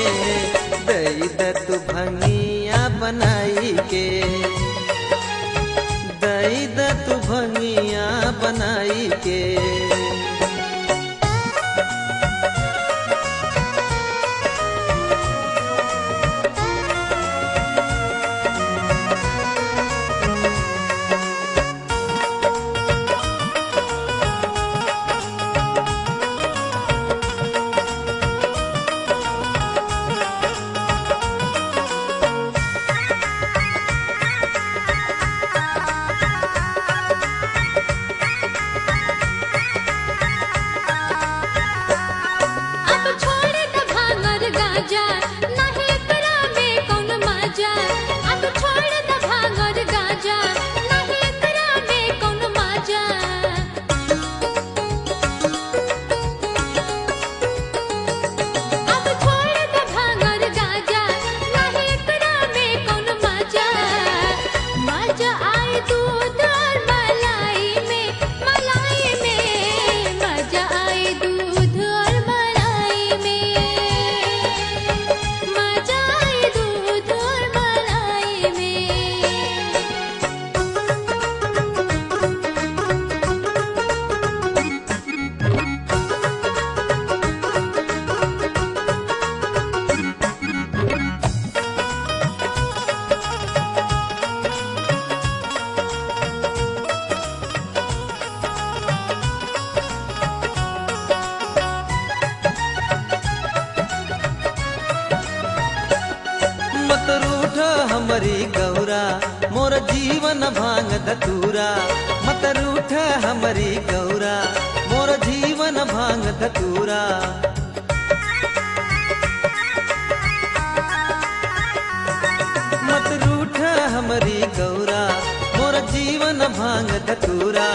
में दई द तू भंगिया बनाई के, दई द तू भंगिया बनाई के। मत रूठ हमरी गौरा मोर जीवन भांग धतूरा, मत रूठ हमरी गौरा मोर जीवन भांग धतूरा। मत रूठ हमरी गौरा मोर जीवन भांग धतूरा।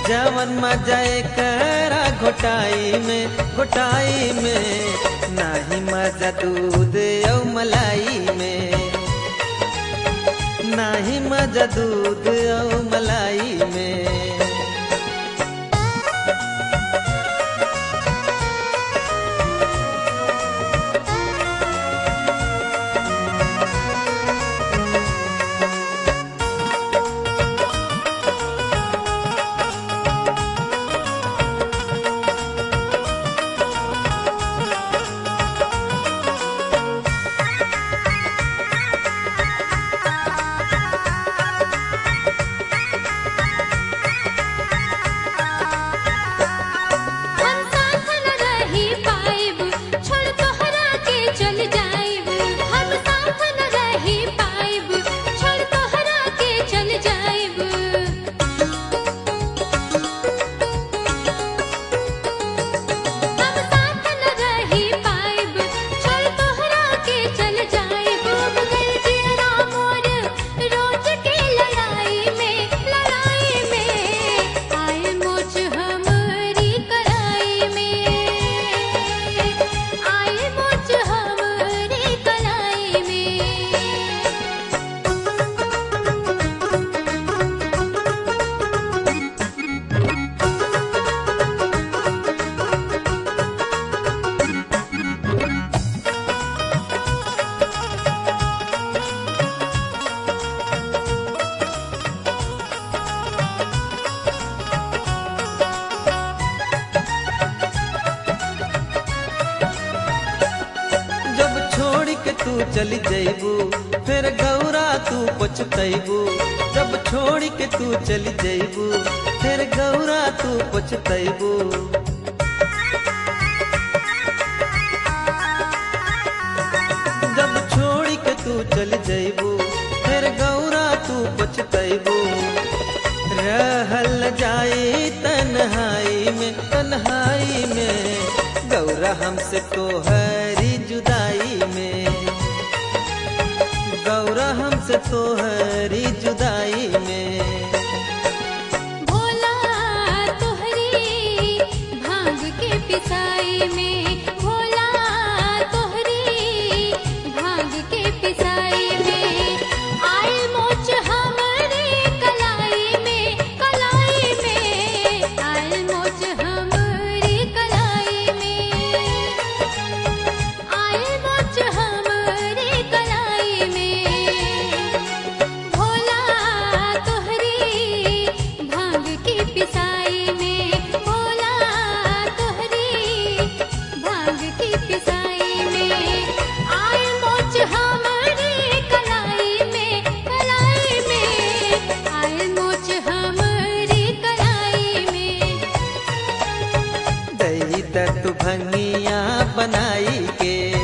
जवन मजा करा घोटाई में नाही मजा दूध और मलाई में, नाही मजा दूध और मलाई में। तू चली जैबू फिर गौरा तू पछतैबू। जब छोड़ के तू चली जैबू फिर गौरा तू पछतैबू। जब छोड़ के तू चली जैबू फिर गौरा तू पछतैबू। रहल जाई तन्हाई में गौरा हमसे तोहरी जुदाई में, गौरा हमसे तोहरी जुदाई में। भोला तोहरी भांग के पिसाई में, भोला तोहरी भांग के पिसाई में। आए मोच हमरे कलाई में आए मोच हमरे कलाई में। आए के